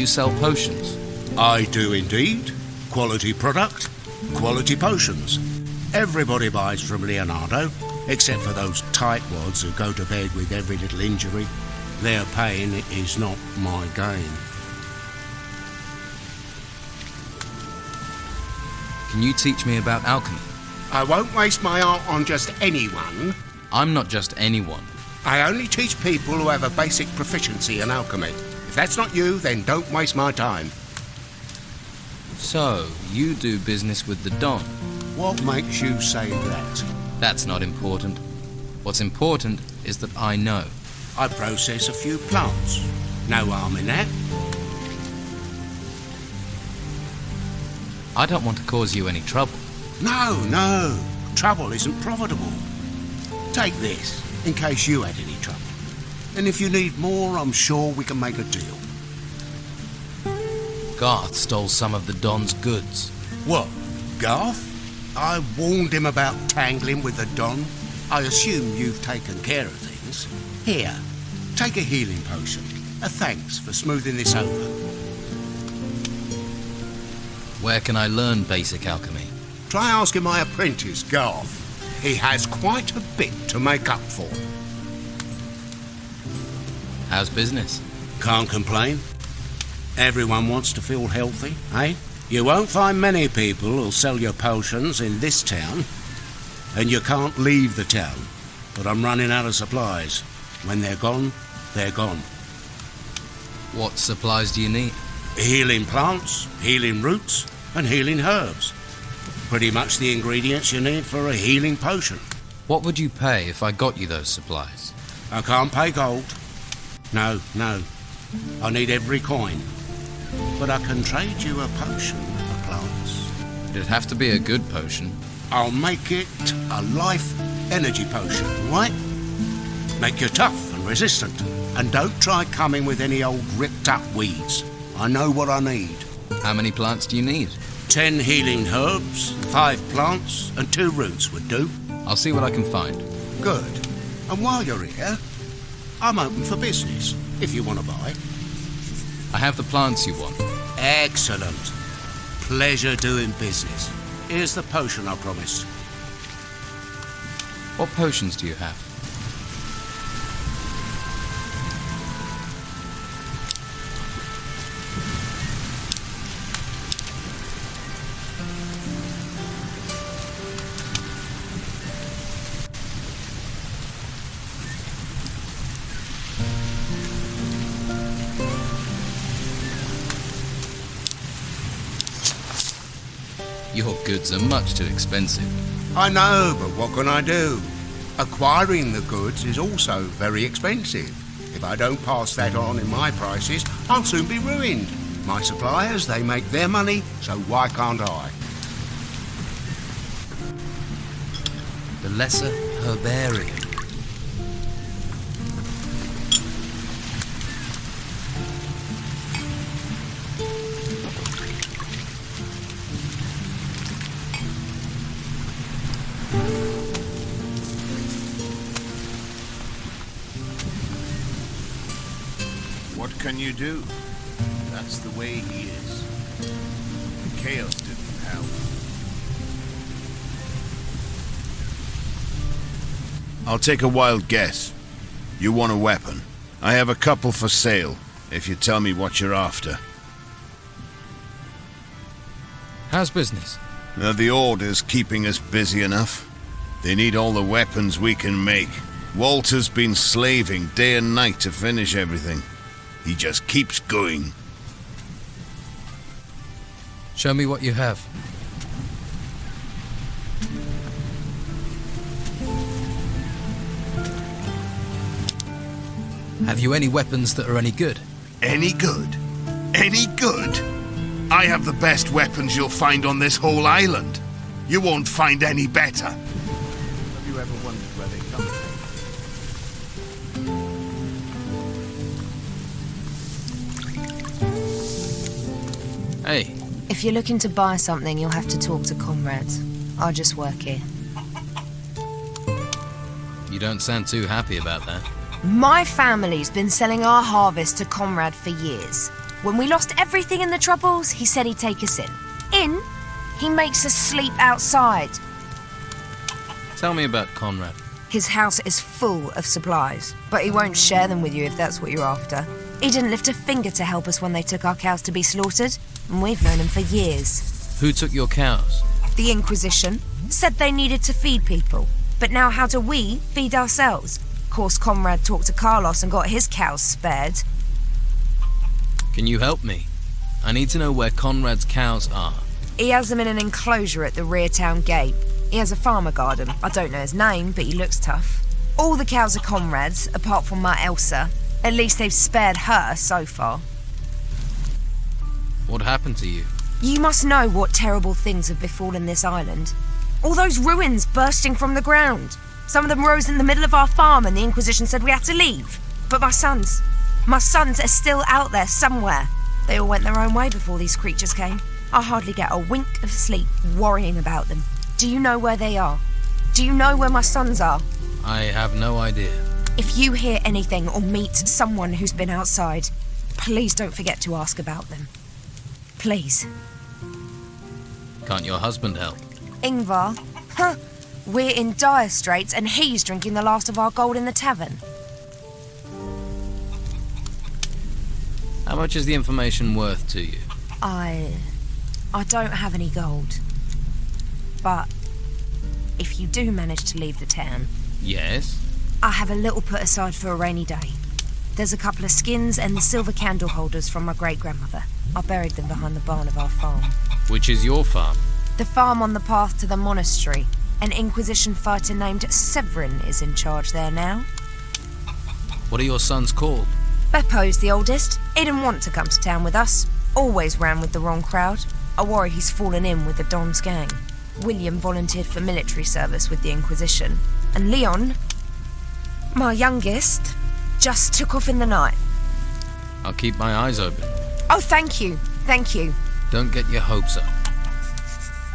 you sell potions? I do indeed. Quality product, quality potions. Everybody buys from Leonardo, except for those tightwads who go to bed with every little injury. Their pain is not my gain. Can you teach me about alchemy? I won't waste my art on just anyone. I'm not just anyone. I only teach people who have a basic proficiency in alchemy. If that's not you, then don't waste my time. So, you do business with the Don? What makes you say that? That's not important. What's important is that I know. I process a few plants. No harm in that. I don't want to cause you any trouble. No. Trouble isn't profitable. Take this, in case you had any trouble. And if you need more, I'm sure we can make a deal. Garth stole some of the Don's goods. What, Garth? I warned him about tangling with the Don. I assume you've taken care of things. Here, take a healing potion. A thanks for smoothing this over. Where can I learn basic alchemy? Try asking my apprentice, Garth. He has quite a bit to make up for. How's business? Can't complain. Everyone wants to feel healthy, eh? You won't find many people who'll sell your potions in this town. And you can't leave the town. But I'm running out of supplies. When they're gone, they're gone. What supplies do you need? Healing plants, healing roots, and healing herbs. Pretty much the ingredients you need for a healing potion. What would you pay if I got you those supplies? I can't pay gold. No. I need every coin. But I can trade you a potion for plants. It'd have to be a good potion. I'll make it a life energy potion, right? Make you tough and resistant. And don't try coming with any old ripped up weeds. I know what I need. How many plants do you need? 10 healing herbs, 5 plants, and 2 roots would do. I'll see what I can find. Good. And while you're here, I'm open for business, if you want to buy. I have the plants you want. Excellent. Pleasure doing business. Here's the potion I promised. What potions do you have? Your goods are much too expensive. I know, but what can I do? Acquiring the goods is also very expensive. If I don't pass that on in my prices, I'll soon be ruined. My suppliers, they make their money, so why can't I? The Lesser Herbarium. What can you do? That's the way he is. The chaos didn't help. I'll take a wild guess. You want a weapon? I have a couple for sale, if you tell me what you're after. How's business? The Order's keeping us busy enough. They need all the weapons we can make. Walter's been slaving day and night to finish everything. He just keeps going. Show me what you have. Have you any weapons that are any good? Any good? Any good? I have the best weapons you'll find on this whole island. You won't find any better. Have you ever wondered where they come from? Hey. If you're looking to buy something, you'll have to talk to comrades. I just work here. You don't sound too happy about that. My family's been selling our harvest to Comrade for years. When we lost everything in the Troubles, he said he'd take us in. In? He makes us sleep outside. Tell me about Conrad. His house is full of supplies, but he won't share them with you if that's what you're after. He didn't lift a finger to help us when they took our cows to be slaughtered, and we've known him for years. Who took your cows? The Inquisition said they needed to feed people, but now how do we feed ourselves? Of course, Conrad talked to Carlos and got his cows spared. Can you help me? I need to know where Conrad's cows are. He has them in an enclosure at the rear town gate. He has a farmer guard him. I don't know his name, but he looks tough. All the cows are Conrad's, apart from my Elsa. At least they've spared her so far. What happened to you? You must know what terrible things have befallen this island. All those ruins bursting from the ground. Some of them rose in the middle of our farm and the Inquisition said we had to leave. But my sons are still out there somewhere. They all went their own way before these creatures came. I hardly get a wink of sleep worrying about them. Do you know where they are? Do you know where my sons are? I have no idea. If you hear anything or meet someone who's been outside, please don't forget to ask about them. Please. Can't your husband help? Ingvar? Huh. We're in dire straits and he's drinking the last of our gold in the tavern. How much is the information worth to you? I don't have any gold. But if you do manage to leave the town... Yes? I have a little put aside for a rainy day. There's a couple of skins and the silver candle holders from my great-grandmother. I buried them behind the barn of our farm. Which is your farm? The farm on the path to the monastery. An Inquisition fighter named Severin is in charge there now. What are your sons called? Beppo's the oldest. He didn't want to come to town with us. Always ran with the wrong crowd. I worry he's fallen in with the Don's gang. William volunteered for military service with the Inquisition. And Leon, my youngest, just took off in the night. I'll keep my eyes open. Oh, thank you. Thank you. Don't get your hopes up.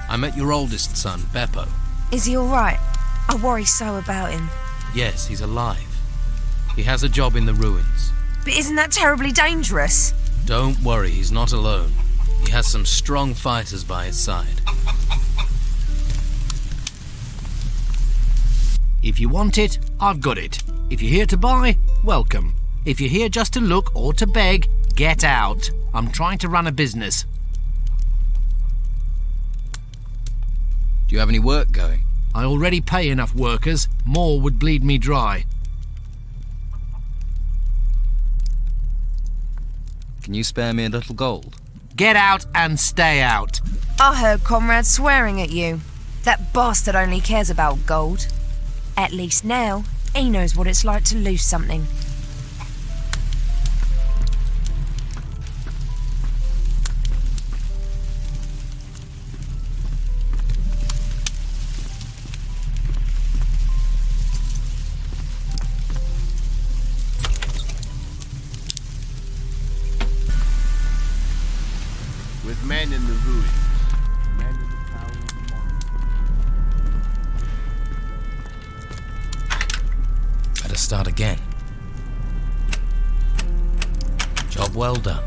I met your oldest son, Beppo. Is he all right? I worry so about him. Yes, he's alive. He has a job in the ruins. But isn't that terribly dangerous? Don't worry, he's not alone. He has some strong fighters by his side. If you want it, I've got it. If you're here to buy, welcome. If you're here just to look or to beg, get out. I'm trying to run a business. Do you have any work going? I already pay enough workers. More would bleed me dry. Can you spare me a little gold? Get out and stay out. I heard Conrad swearing at you. That bastard only cares about gold. At least now, he knows what it's like to lose something. With men in the ruins. Men in the town of the monastery. Better start again. Job well done.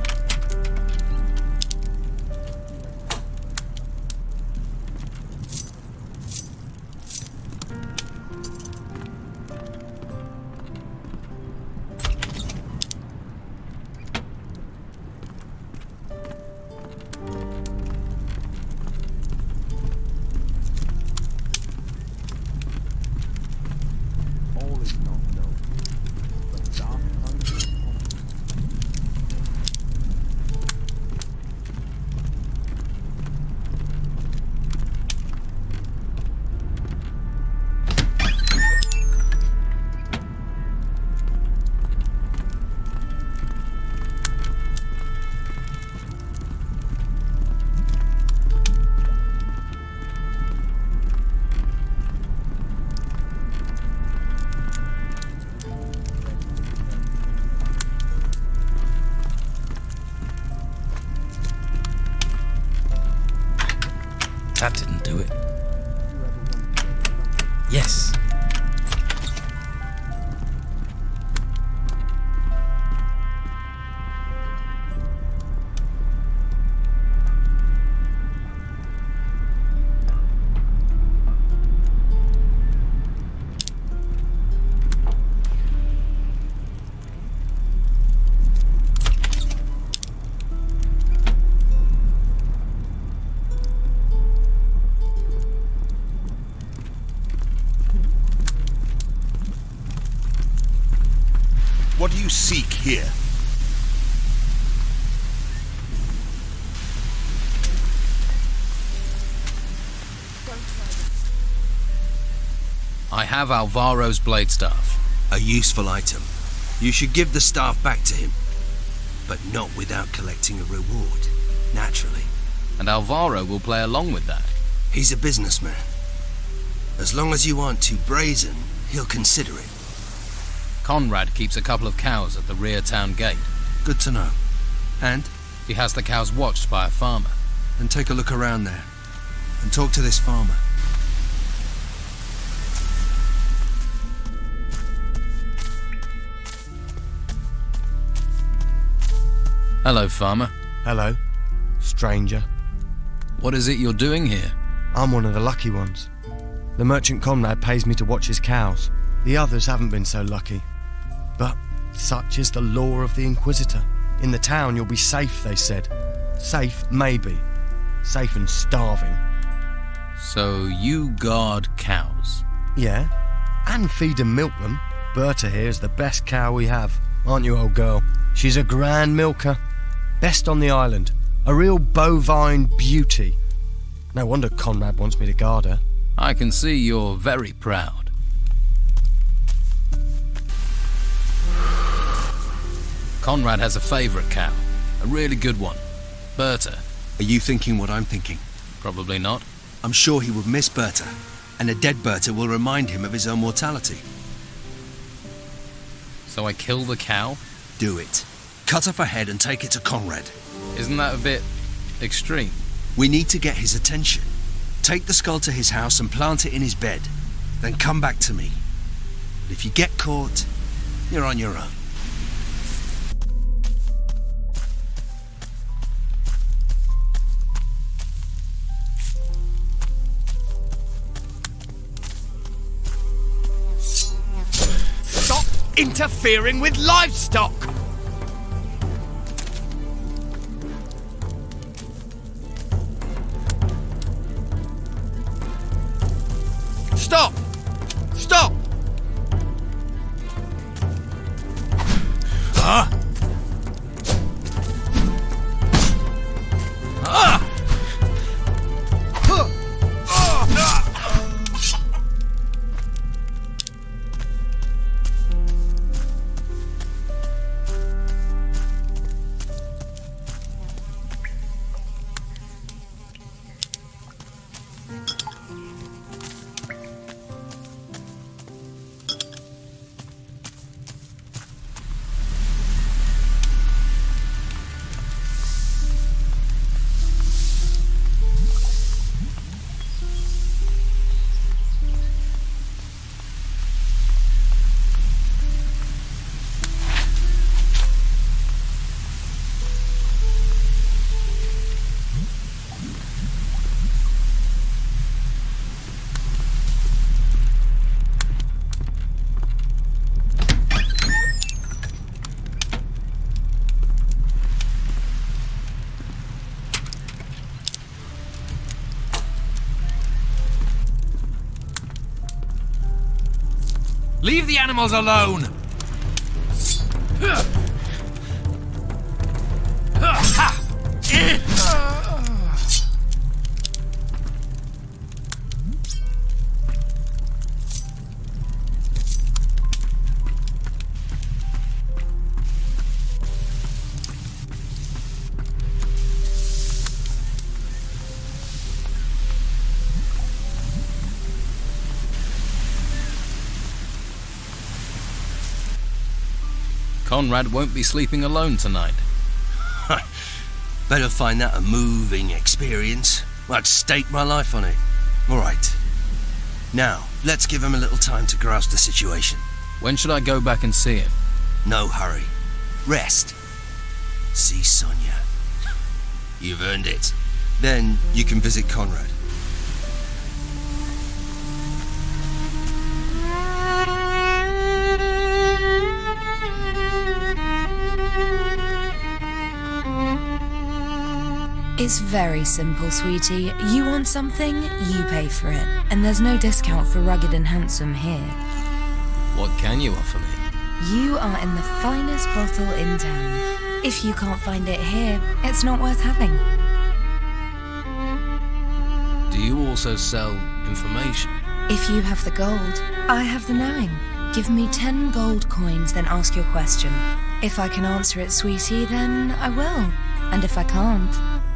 All is not known, but dark hunger is common. That didn't do it. Yes. What do you seek here? I have Alvaro's blade staff. A useful item. You should give the staff back to him, but not without collecting a reward, naturally. And Alvaro will play along with that. He's a businessman. As long as you aren't too brazen, he'll consider it. Conrad keeps a couple of cows at the rear town gate. Good to know. And? He has the cows watched by a farmer. Then take a look around there, and talk to this farmer. Hello, farmer. Hello, stranger. What is it you're doing here? I'm one of the lucky ones. The merchant Conrad pays me to watch his cows. The others haven't been so lucky. But such is the law of the Inquisitor. In the town you'll be safe, they said. Safe, maybe. Safe and starving. So you guard cows? Yeah, and feed and milk them. Berta here is the best cow we have, aren't you, old girl? She's a grand milker. Best on the island. A real bovine beauty. No wonder Conrad wants me to guard her. I can see you're very proud. Conrad has a favourite cow. A really good one. Berta. Are you thinking what I'm thinking? Probably not. I'm sure he would miss Berta, and a dead Berta will remind him of his own mortality. So I kill the cow? Do it. Cut off her head and take it to Conrad. Isn't that a bit extreme? We need to get his attention. Take the skull to his house and plant it in his bed. Then come back to me. But if you get caught, you're on your own. Stop interfering with livestock! Stop! Stop! Huh? Leave the animals alone! Conrad won't be sleeping alone tonight. Better find that a moving experience. I'd stake my life on it. All right. Now, let's give him a little time to grasp the situation. When should I go back and see him? No hurry. Rest. See Sonia. You've earned it. Then you can visit Conrad. It's very simple, sweetie. You want something, you pay for it. And there's no discount for rugged and handsome here. What can you offer me? You are in the finest brothel in town. If you can't find it here, it's not worth having. Do you also sell information? If you have the gold, I have the knowing. Give me 10 gold coins, then ask your question. If I can answer it, sweetie, then I will. And if I can't,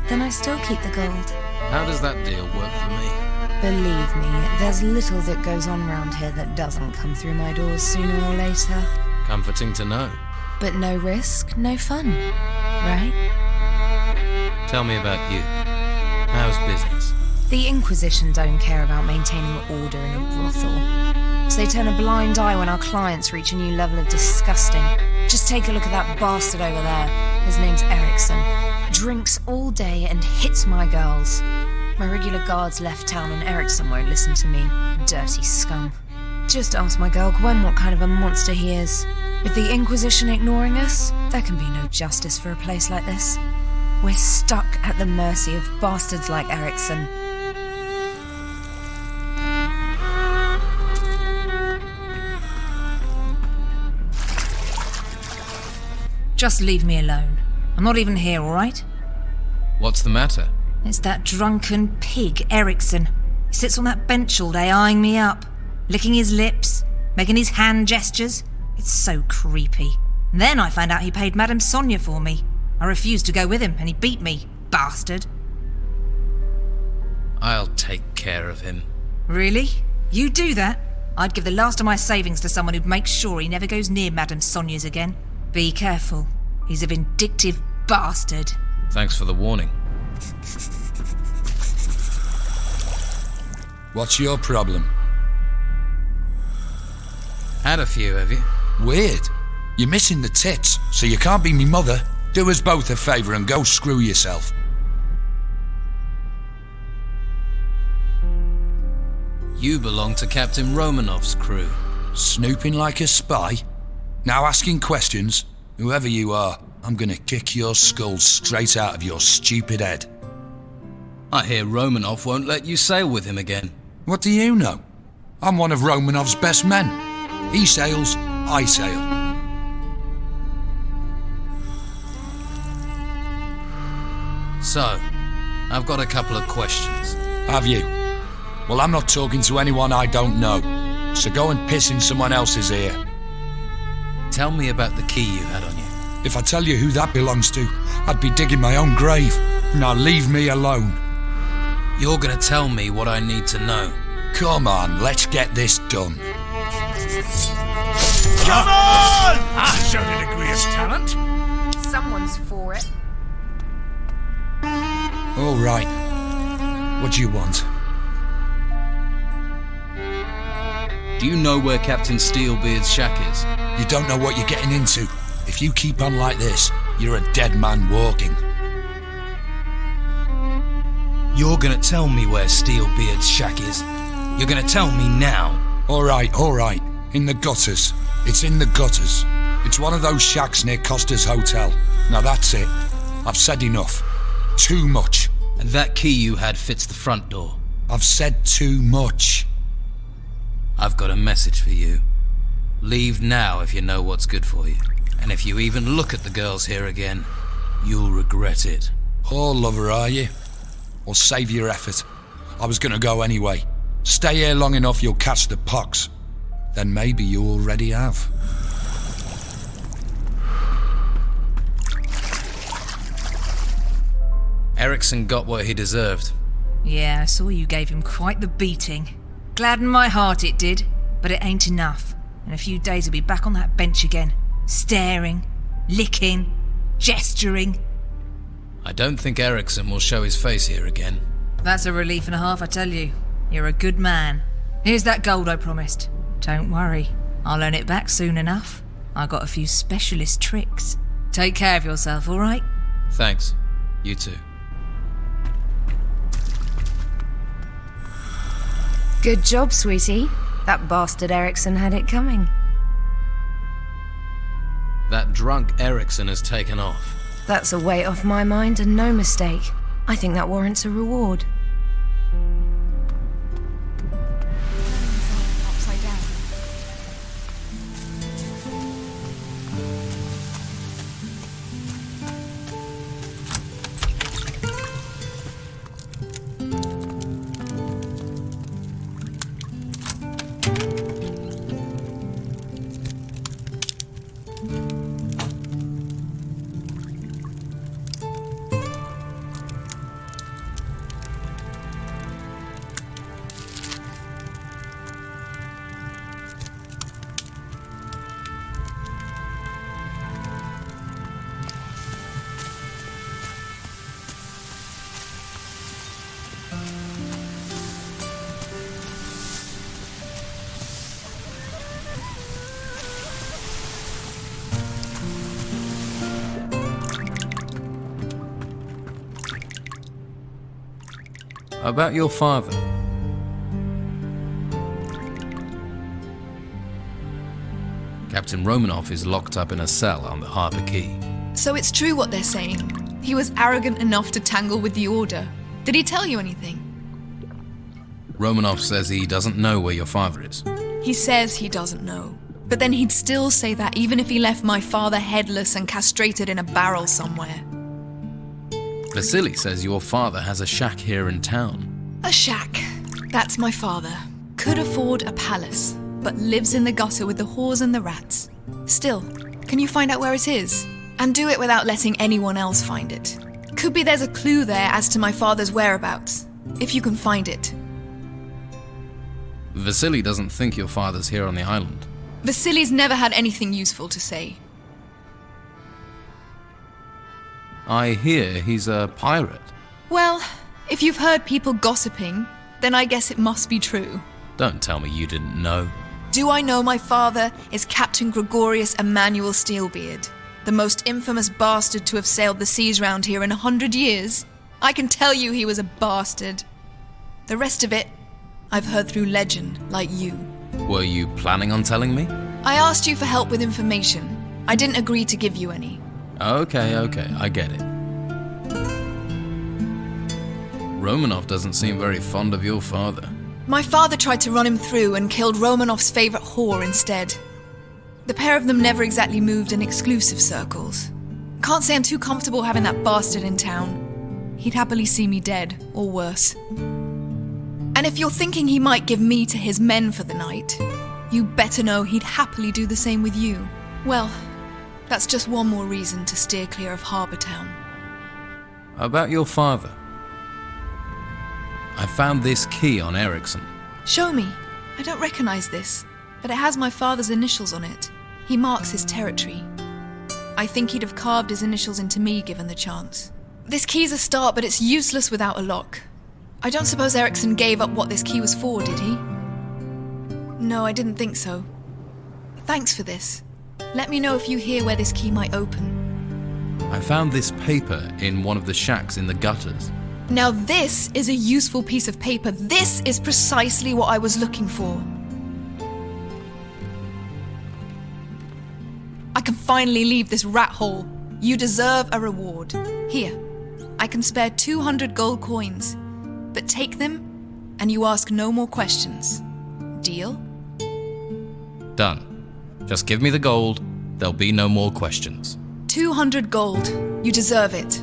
then I still keep the gold. How does that deal work for me? Believe me, there's little that goes on round here that doesn't come through my doors sooner or later. Comforting to know. But no risk, no fun, right? Tell me about you. How's business? The Inquisition don't care about maintaining order in a brothel. So they turn a blind eye when our clients reach a new level of disgusting. Just take a look at that bastard over there. His name's Erickson. Drinks all day and hits my girls. My regular guards left town and Erickson won't listen to me. Dirty scum. Just ask my girl Gwen what kind of a monster he is. With the Inquisition ignoring us, there can be no justice for a place like this. We're stuck at the mercy of bastards like Erickson. Just leave me alone. I'm not even here, all right? What's the matter? It's that drunken pig, Erickson. He sits on that bench all day eyeing me up, licking his lips, making his hand gestures. It's so creepy. And then I found out he paid Madame Sonia for me. I refused to go with him and he beat me, bastard. I'll take care of him. Really? You do that? I'd give the last of my savings to someone who'd make sure he never goes near Madame Sonia's again. Be careful. He's a vindictive bastard. Thanks for the warning. What's your problem? Had a few, have you? Weird. You're missing the tits, so you can't be me mother. Do us both a favour and go screw yourself. You belong to Captain Romanov's crew. Snooping like a spy? Now asking questions? Whoever you are, I'm gonna kick your skull straight out of your stupid head. I hear Romanov won't let you sail with him again. What do you know? I'm one of Romanov's best men. He sails, I sail. So, I've got a couple of questions. Have you? Well, I'm not talking to anyone I don't know, so go and piss in someone else's ear. Tell me about the key you had on you. If I tell you who that belongs to, I'd be digging my own grave. Now leave me alone. You're gonna tell me what I need to know. Come on, let's get this done. Come on! I showed a degree of talent. Someone's for it. All right. What do you want? Do you know where Captain Steelbeard's shack is? You don't know what you're getting into. If you keep on like this, you're a dead man walking. You're gonna tell me where Steelbeard's shack is. You're gonna tell me now. All right. In the gutters. It's in the gutters. It's one of those shacks near Costa's Hotel. Now that's it. I've said enough. Too much. And that key you had fits the front door. I've said too much. I've got a message for you. Leave now if you know what's good for you. And if you even look at the girls here again, you'll regret it. Oh, lover, are you? Well, save your effort. I was gonna go anyway. Stay here long enough, you'll catch the pox. Then maybe you already have. Erickson got what he deserved. Yeah, I saw you gave him quite the beating. Gladdened my heart it did, but it ain't enough. In a few days he'll be back on that bench again, staring, licking, gesturing. I don't think Erickson will show his face here again. That's a relief and a half, I tell you. You're a good man. Here's that gold I promised. Don't worry, I'll earn it back soon enough. I got a few specialist tricks. Take care of yourself, all right? Thanks. You too. Good job, sweetie. That bastard Erickson had it coming. That drunk Erickson has taken off. That's a weight off my mind and no mistake. I think that warrants a reward. About your father. Captain Romanoff is locked up in a cell on the Harbour Quay. So it's true what they're saying. He was arrogant enough to tangle with the Order. Did he tell you anything? Romanoff says he doesn't know where your father is. He says he doesn't know. But then he'd still say that even if he left my father headless and castrated in a barrel somewhere. Vasily says your father has a shack here in town. A shack. That's my father. Could afford a palace, but lives in the gutter with the whores and the rats. Still, can you find out where it is? And do it without letting anyone else find it. Could be there's a clue there as to my father's whereabouts, if you can find it. Vasily doesn't think your father's here on the island. Vasily's never had anything useful to say. I hear he's a pirate. Well, if you've heard people gossiping, then I guess it must be true. Don't tell me you didn't know. Do I know my father is Captain Gregorius Emmanuel Steelbeard, the most infamous bastard to have sailed the seas round here in 100 years? I can tell you he was a bastard. The rest of it, I've heard through legend, like you. Were you planning on telling me? I asked you for help with information. I didn't agree to give you any. Okay, I get it. Romanoff doesn't seem very fond of your father. My father tried to run him through and killed Romanoff's favourite whore instead. The pair of them never exactly moved in exclusive circles. Can't say I'm too comfortable having that bastard in town. He'd happily see me dead, or worse. And if you're thinking he might give me to his men for the night, you better know he'd happily do the same with you. Well, that's just one more reason to steer clear of Harbour Town. About your father. I found this key on Ericsson. Show me. I don't recognise this, but it has my father's initials on it. He marks his territory. I think he'd have carved his initials into me given the chance. This key's a start, but it's useless without a lock. I don't suppose Ericsson gave up what this key was for, did he? No, I didn't think so. Thanks for this. Let me know if you hear where this key might open. I found this paper in one of the shacks in the gutters. Now this is a useful piece of paper. This is precisely what I was looking for. I can finally leave this rat hole. You deserve a reward. Here, I can spare 200 gold coins. But take them, and you ask no more questions. Deal? Done. Just give me the gold. There'll be no more questions. 200 gold. You deserve it.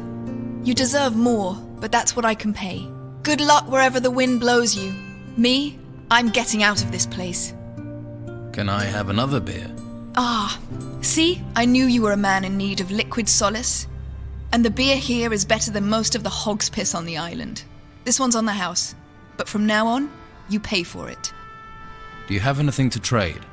You deserve more, but that's what I can pay. Good luck wherever the wind blows you. Me, I'm getting out of this place. Can I have another beer? Ah, see? I knew you were a man in need of liquid solace. And the beer here is better than most of the hog's piss on the island. This one's on the house, but from now on, you pay for it. Do you have anything to trade?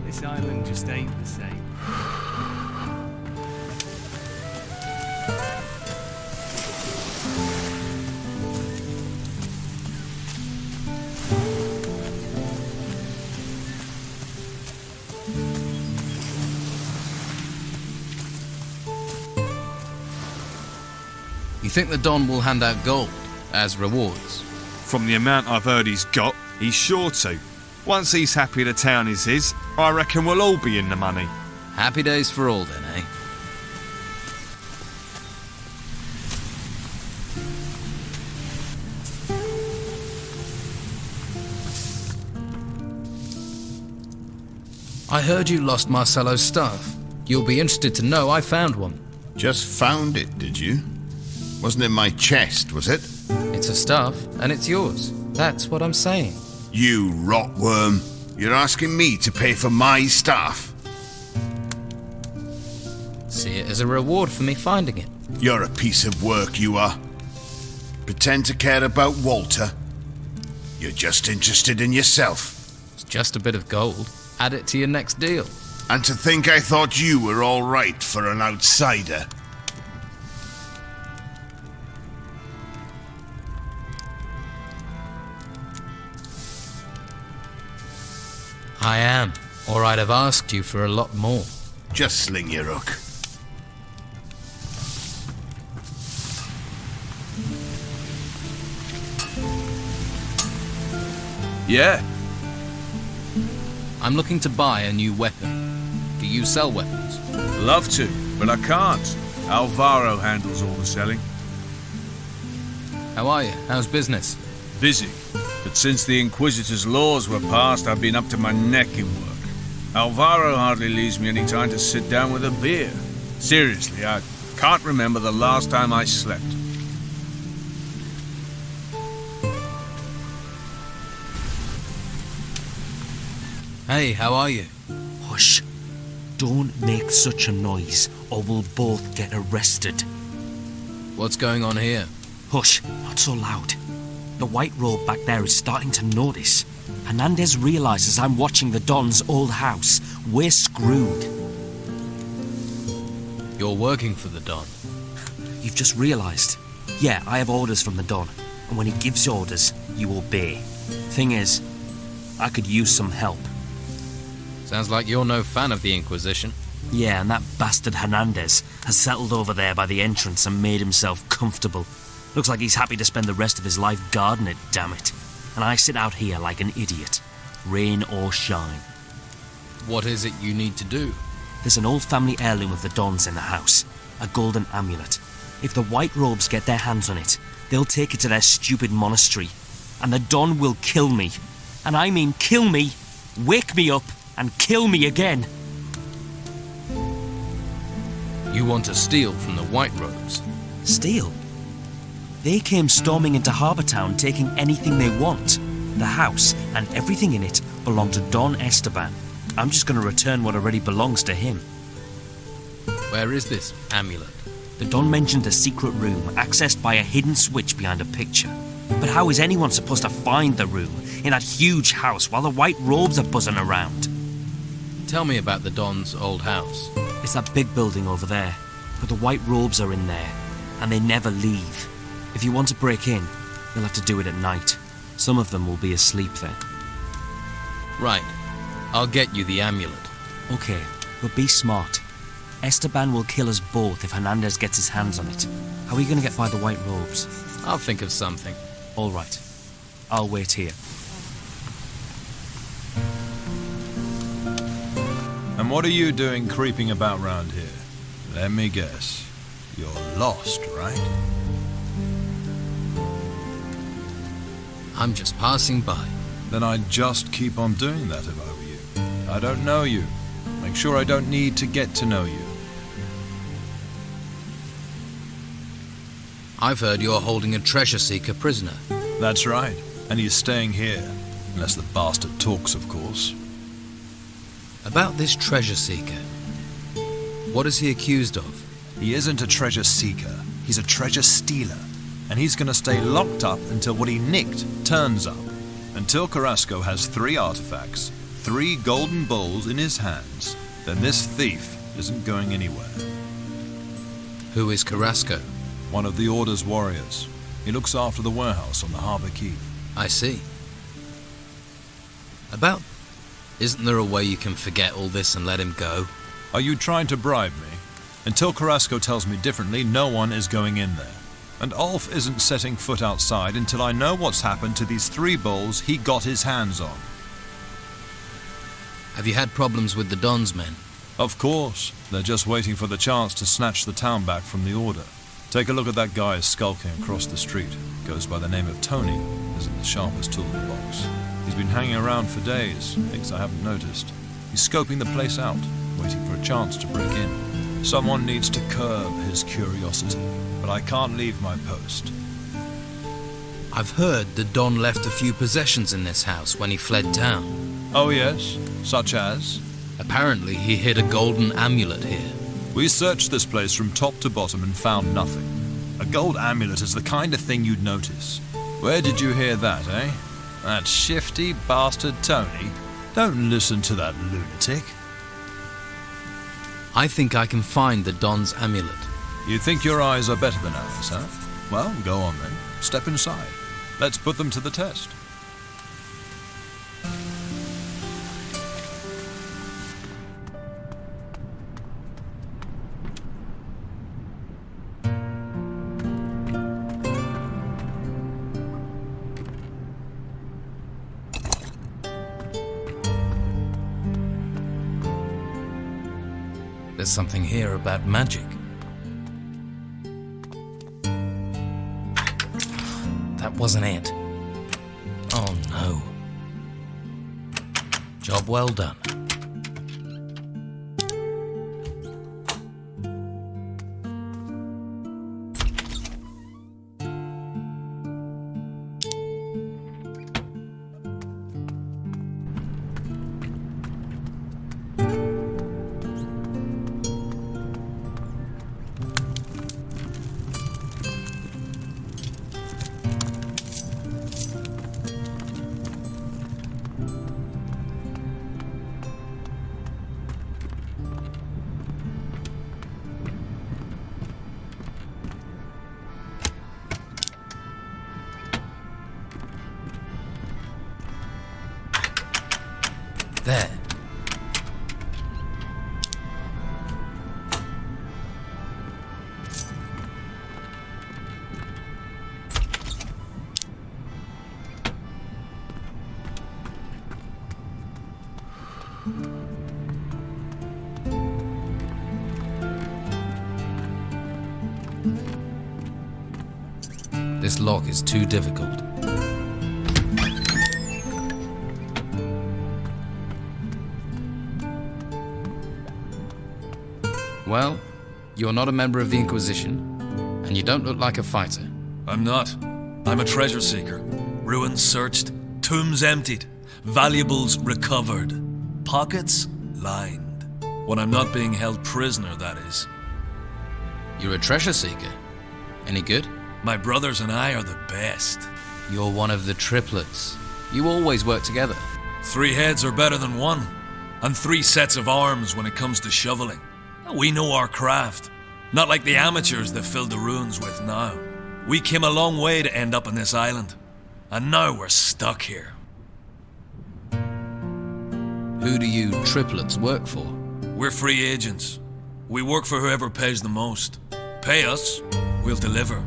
This island just ain't the same. You think the Don will hand out gold as rewards? From the amount I've heard he's got, he's sure to. Once he's happy the town is his, I reckon we'll all be in the money. Happy days for all then, eh? I heard you lost Marcello's stuff. You'll be interested to know I found one. Just found it, did you? Wasn't in my chest, was it? It's a stuff, and it's yours. That's what I'm saying. You rotworm. You're asking me to pay for my stuff? See it as a reward for me finding it. You're a piece of work, you are. Pretend to care about Walter? You're just interested in yourself. It's just a bit of gold. Add it to your next deal. And to think I thought you were all right for an outsider. I am, or I'd have asked you for a lot more. Just sling your hook. Yeah, I'm looking to buy a new weapon. Do you sell weapons? love to, but I can't. Alvaro handles all the selling. How are you? How's business? Busy, but since the Inquisitor's laws were passed, I've been up to my neck in work. Alvaro hardly leaves me any time to sit down with a beer. Seriously, I can't remember the last time I slept. Hey, how are you? Hush. Don't make such a noise, or we'll both get arrested. What's going on here? Hush, not so loud. The white robe back there is starting to notice. Hernandez realizes I'm watching the Don's old house. We're screwed. You're working for the Don. You've just realized. Yeah, I have orders from the Don, and when he gives orders, you obey. Thing is, I could use some help. Sounds like you're no fan of the Inquisition. Yeah, and that bastard Hernandez has settled over there by the entrance and made himself comfortable. Looks like he's happy to spend the rest of his life guarding it, damn it. And I sit out here like an idiot, rain or shine. What is it you need to do? There's an old family heirloom of the Don's in the house, a golden amulet. If the white robes get their hands on it, they'll take it to their stupid monastery, and the Don will kill me. And I mean kill me, wake me up, and kill me again. You want to steal from the white robes? Steal? They came storming into Harbour Town taking anything they want. The house and everything in it belong to Don Esteban. I'm just going to return what already belongs to him. Where is this amulet? The Don mentioned a secret room accessed by a hidden switch behind a picture. But how is anyone supposed to find the room in that huge house while the white robes are buzzing around? Tell me about the Don's old house. It's that big building over there, but the white robes are in there, and they never leave. If you want to break in, you'll have to do it at night. Some of them will be asleep then. Right. I'll get you the amulet. Okay, but be smart. Esteban will kill us both if Hernandez gets his hands on it. How are you going to get by the white robes? I'll think of something. All right. I'll wait here. And what are you doing creeping about round here? Let me guess. You're lost, right? I'm just passing by. Then I'd just keep on doing that if I were you. I don't know you. Make sure I don't need to get to know you. I've heard you're holding a treasure seeker prisoner. That's right. And he's staying here. Unless the bastard talks, of course. About this treasure seeker. What is he accused of? He isn't a treasure seeker. He's a treasure stealer. And he's going to stay locked up until what he nicked turns up. Until Carrasco has 3 artifacts, 3 golden bowls in his hands, then this thief isn't going anywhere. Who is Carrasco? One of the Order's warriors. He looks after the warehouse on the harbour quay. I see. Isn't there a way you can forget all this and let him go? Are you trying to bribe me? Until Carrasco tells me differently, no one is going in there. And Ulf isn't setting foot outside until I know what's happened to these 3 bowls he got his hands on. Have you had problems with the Don's men? Of course. They're just waiting for the chance to snatch the town back from the Order. Take a look at that guy skulking across the street. Goes by the name of Tony. Isn't the sharpest tool in the box. He's been hanging around for days, things I haven't noticed. He's scoping the place out, waiting for a chance to break in. Someone needs to curb his curiosity, but I can't leave my post. I've heard the Don left a few possessions in this house when he fled town. Oh yes? Such as? Apparently he hid a golden amulet here. We searched this place from top to bottom and found nothing. A gold amulet is the kind of thing you'd notice. Where did you hear that, eh? That shifty bastard Tony? Don't listen to that lunatic. I think I can find the Don's amulet. You think your eyes are better than ours, huh? Well, go on then. Step inside. Let's put them to the test. There's something here about magic. That wasn't it. Oh no. Job well done. There. This lock is too difficult. Well, you're not a member of the Inquisition, and you don't look like a fighter. I'm not. I'm a treasure seeker. Ruins searched, tombs emptied, valuables recovered, pockets lined. When I'm not being held prisoner, that is. You're a treasure seeker. Any good? My brothers and I are the best. You're one of the triplets. You always work together. 3 heads are better than 1, and 3 sets of arms when it comes to shoveling. We know our craft, not like the amateurs that filled the ruins with now. We came a long way to end up on this island, and now we're stuck here. Who do you triplets work for? We're free agents. We work for whoever pays the most. Pay us, we'll deliver.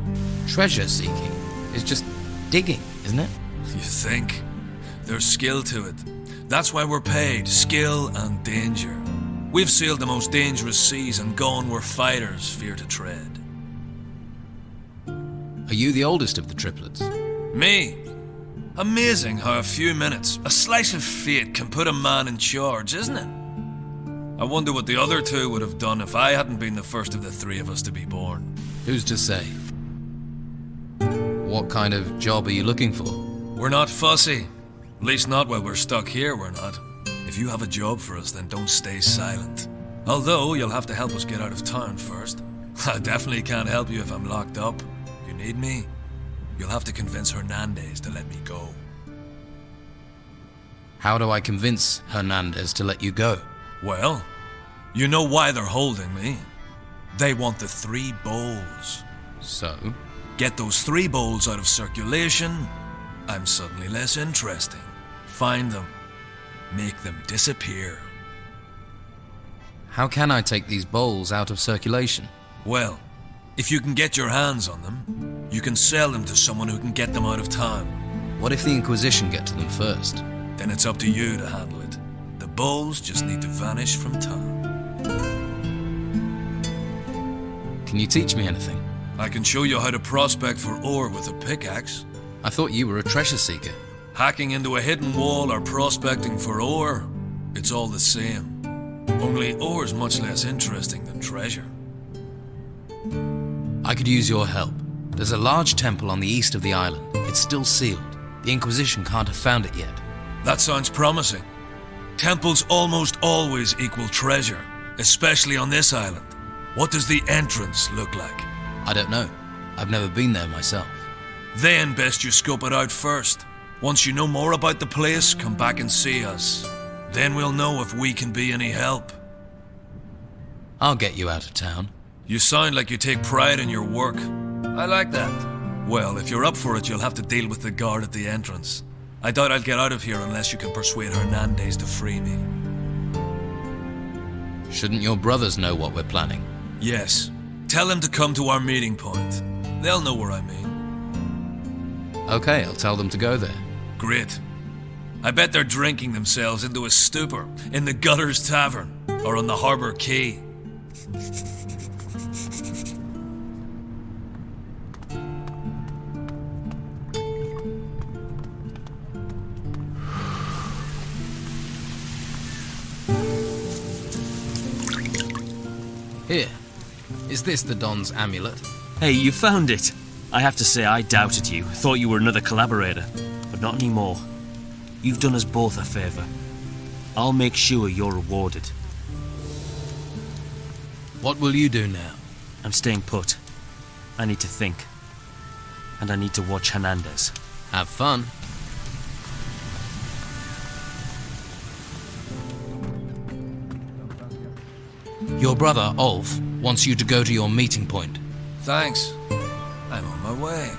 Treasure seeking is just digging, isn't it? You think? There's skill to it. That's why we're paid, skill and danger. We've sailed the most dangerous seas and gone where fighters fear to tread. Are you the oldest of the triplets? Me? Amazing how a few minutes, a slice of fate can put a man in charge, isn't it? I wonder what the other 2 would have done if I hadn't been the first of the 3 of us to be born. Who's to say? What kind of job are you looking for? We're not fussy. At least not while we're stuck here, we're not. If you have a job for us, then don't stay silent. Although, you'll have to help us get out of town first. I definitely can't help you if I'm locked up. You need me? You'll have to convince Hernandez to let me go. How do I convince Hernandez to let you go? Well, you know why they're holding me. They want the 3 bowls. So? Get those 3 bowls out of circulation, I'm suddenly less interesting. Find them. Make them disappear. How can I take these bowls out of circulation? Well, if you can get your hands on them, you can sell them to someone who can get them out of town. What if the Inquisition get to them first? Then it's up to you to handle it. The bowls just need to vanish from town. Can you teach me anything? I can show you how to prospect for ore with a pickaxe. I thought you were a treasure seeker. Hacking into a hidden wall or prospecting for ore, it's all the same. Only ore's much less interesting than treasure. I could use your help. There's a large temple on the east of the island. It's still sealed. The Inquisition can't have found it yet. That sounds promising. Temples almost always equal treasure, especially on this island. What does the entrance look like? I don't know. I've never been there myself. Then best you scope it out first. Once you know more about the place, come back and see us. Then we'll know if we can be any help. I'll get you out of town. You sound like you take pride in your work. I like that. Well, if you're up for it, you'll have to deal with the guard at the entrance. I doubt I'll get out of here unless you can persuade Hernandez to free me. Shouldn't your brothers know what we're planning? Yes. Tell them to come to our meeting point. They'll know where I mean. Okay, I'll tell them to go there. Great. I bet they're drinking themselves into a stupor in the Gutters Tavern or on the Harbour Quay. Here. Is this the Don's amulet? Hey, you found it. I have to say I doubted you. Thought you were another collaborator. But not anymore. You've done us both a favour. I'll make sure you're rewarded. What will you do now? I'm staying put. I need to think. And I need to watch Hernandez. Have fun. Your brother, Ulf, wants you to go to your meeting point. Thanks. I'm on my way.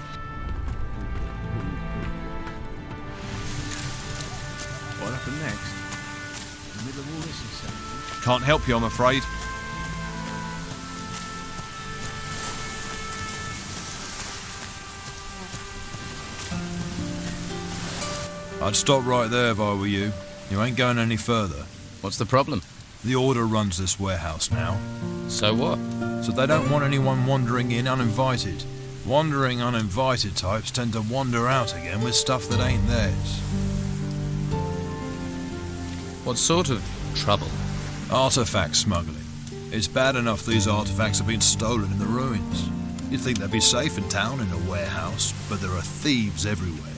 What happened next? In the middle of all this, he said. Can't help you, I'm afraid. I'd stop right there if I were you. You ain't going any further. What's the problem? The Order runs this warehouse now. So what? So they don't want anyone wandering in uninvited. Wandering uninvited types tend to wander out again with stuff that ain't theirs. What sort of trouble? Artifact smuggling. It's bad enough these artifacts have been stolen in the ruins. You'd think they'd be safe in town in a warehouse, but there are thieves everywhere,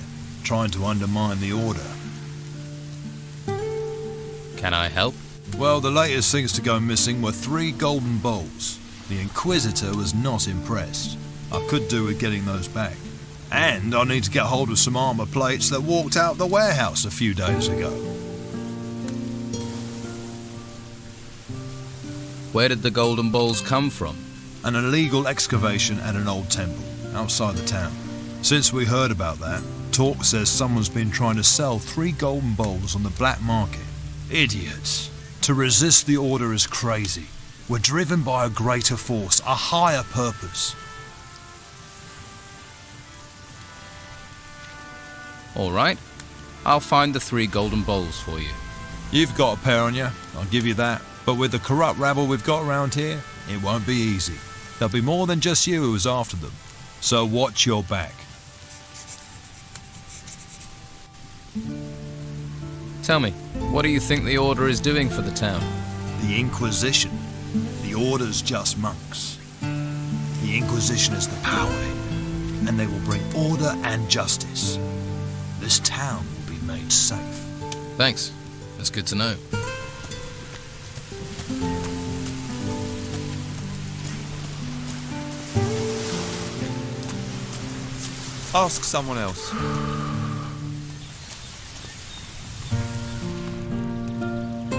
trying to undermine the Order. Can I help? Well, the latest things to go missing were 3 golden bowls. The Inquisitor was not impressed. I could do with getting those back. And I need to get hold of some armor plates that walked out the warehouse a few days ago. Where did the golden balls come from? An illegal excavation at an old temple, outside the town. Since we heard about that, talk says someone's been trying to sell 3 golden bowls on the black market. Idiots. To resist the Order is crazy. We're driven by a greater force, a higher purpose. All right. I'll find the 3 golden bowls for you. You've got a pair on you, I'll give you that. But with the corrupt rabble we've got around here, it won't be easy. There'll be more than just you who's after them. So watch your back. Tell me, what do you think the Order is doing for the town? The Inquisition. The Order's just monks. The Inquisition is the power, and they will bring order and justice. This town will be made safe. Thanks. That's good to know. Ask someone else.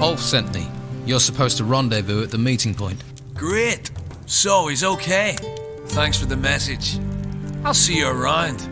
Ulf sent me. You're supposed to rendezvous at the meeting point. Great. So he's okay. Thanks for the message. I'll see you around.